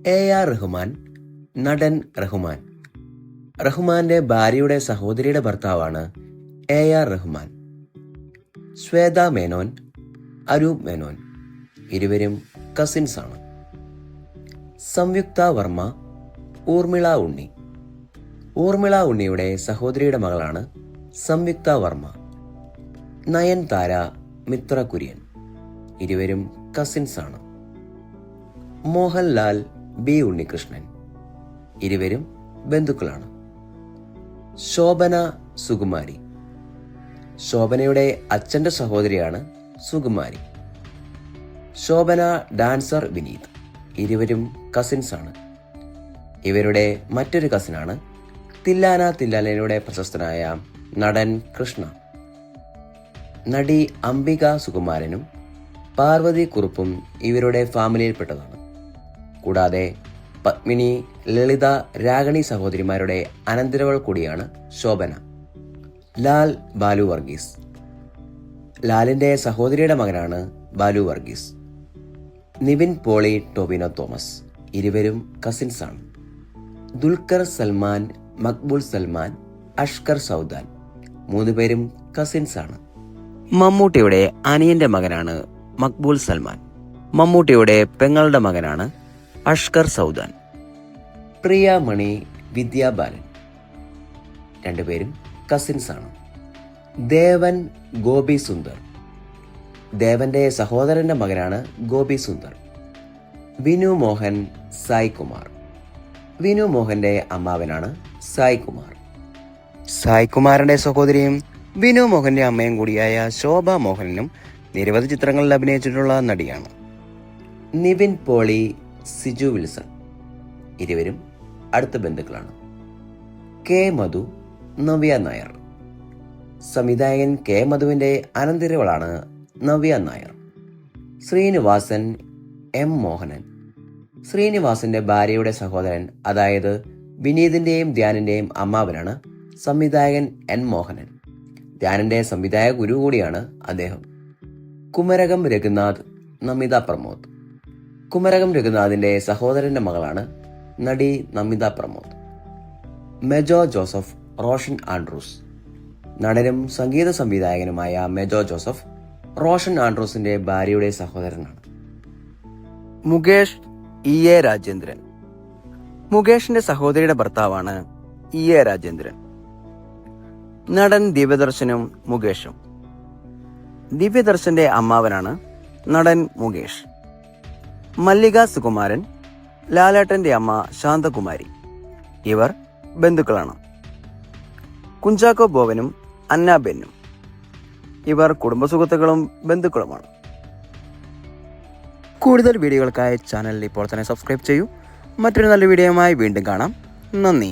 AR Rahman, നടൻ റഹ്മാൻ. റഹ്മാന്റെ ഭാര്യയുടെ സഹോദരിയുടെ ഭർത്താവാണ് AR റഹ്മാൻ. ശ്വേത മേനോൻ, അരൂപ് മേനോൻ, ഇരുവരും കസിൻസ് ആണ്. സംയുക്ത വർമ്മ, ഊർമിള ഉണ്ണി. ഊർമിള ഉണ്ണിയുടെ സഹോദരിയുടെ മകളാണ് സംയുക്ത വർമ്മ. നയൻതാര, മിത്ര കുര്യൻ, ഇരുവരും കസിൻസ് ആണ്. മോഹൻലാൽ, ബി ഉണ്ണികൃഷ്ണൻ, ഇരുവരും ബന്ധുക്കളാണ്. ശോഭന സുകുമാരി. ശോഭനയുടെ അച്ഛൻ്റെ സഹോദരിയാണ് സുകുമാരി. ശോഭന ഡാൻസർ വിനീത്, ഇരുവരും കസിൻസ് ആണ്. ഇവരുടെ മറ്റൊരു കസിനാണ് തില്ലാന തില്ലാനയുടെ പ്രശസ്തനായ നടൻ കൃഷ്ണ. നടി അംബിക സുകുമാരനും പാർവതി കുറുപ്പും ഇവരുടെ ഫാമിലിയിൽപ്പെട്ടതാണ്. കൂടാതെ പത്മിനി, ലളിത, രാഗിണി സഹോദരിമാരുടെ അനന്തരവൾ കൂടിയാണ് ശോഭന. ലാൽ, ബാലു വർഗീസ്. ലാലിന്റെ സഹോദരിയുടെ മകനാണ് ബാലു വർഗീസ്. നിവിൻ പോളി, ടോവിനോ തോമസ്, ഇരുവരും കസിൻസ് ആണ്. ദുൽഖർ സൽമാൻ, മക്ബൂൽ സൽമാൻ, അഷ്കർ സൗദാൻ, മൂന്നുപേരും കസിൻസ് ആണ്. മമ്മൂട്ടിയുടെ അനിയന്റെ മകനാണ് മക്ബൂൽ സൽമാൻ. മമ്മൂട്ടിയുടെ പെങ്ങളുടെ മകനാണ് അഷ്കർ സൗദാൻ. പ്രിയ മണി, വിദ്യാ ബാലൻ, രണ്ടുപേരും കസിൻസ് ആണ്. ദേവൻ, ഗോപി സുന്ദർ. ദേവന്റെ സഹോദരന്റെ മകനാണ് ഗോപി സുന്ദർ. വിനു മോഹൻ, സായ് കുമാർ. വിനു മോഹന്റെ അമ്മാവനാണ് സായ് കുമാർ. സായ് കുമാറിന്റെ സഹോദരിയും വിനു മോഹന്റെ അമ്മയും കൂടിയായ ശോഭ മോഹനും നിരവധി ചിത്രങ്ങളിൽ അഭിനയിച്ചിട്ടുള്ള നടിയാണ്. നിവിൻ പോളി, സിജു വിൽസൺ, ഇരുവരും അടുത്ത ബന്ധുക്കളാണ്. കെ മധു, നവ്യ നായർ. സംവിധായകൻ കെ മധുവിന്റെ അനന്തരവളാണ് നവ്യ നായർ. ശ്രീനിവാസൻ, എം മോഹനൻ. ശ്രീനിവാസന്റെ ഭാര്യയുടെ സഹോദരൻ, അതായത് വിനീതിന്റെയും ധ്യാനിന്റെയും അമ്മാവനാണ് സംവിധായകൻ എൻ മോഹനൻ. ധ്യാനിന്റെ സംവിധായക ഗുരു കൂടിയാണ് അദ്ദേഹം. കുമരകം രഘുനാഥ്, നമിത പ്രമോദ്. കുമരകം രഘുനാഥിന്റെ സഹോദരന്റെ മകളാണ് നടി നമിത പ്രമോദ്. മെജോ ജോസഫ്, റോഷൻ ആൻഡ്രൂസ്. നടനും സംഗീത സംവിധായകനുമായ മെജോ ജോസഫ് റോഷൻ ആൻഡ്രൂസിന്റെ ഭാര്യയുടെ സഹോദരനാണ്. മുകേഷ്, EA രാജേന്ദ്രൻ. മുകേഷിന്റെ സഹോദരിയുടെ ഭർത്താവാണ് EA രാജേന്ദ്രൻ. നടൻ ദിവ്യദർശനും മുകേഷും. ദിവ്യദർശന്റെ അമ്മാവനാണ് നടൻ മുകേഷ്. മല്ലിക സുകുമാരൻ, ലാലേട്ടന്റെ അമ്മ ശാന്തകുമാരി, ഇവർ ബന്ധുക്കളാണ്. കുഞ്ചാക്കോ ബോവനും അന്ന ബെന്നും, ഇവർ കുടുംബസുഹൃത്തുക്കളും ബന്ധുക്കളുമാണ്. കൂടുതൽ വീഡിയോകൾക്കായി ചാനൽ ഇപ്പോൾ തന്നെ സബ്സ്ക്രൈബ് ചെയ്യൂ. മറ്റൊരു നല്ല വീഡിയോയുമായി വീണ്ടും കാണാം. നന്ദി.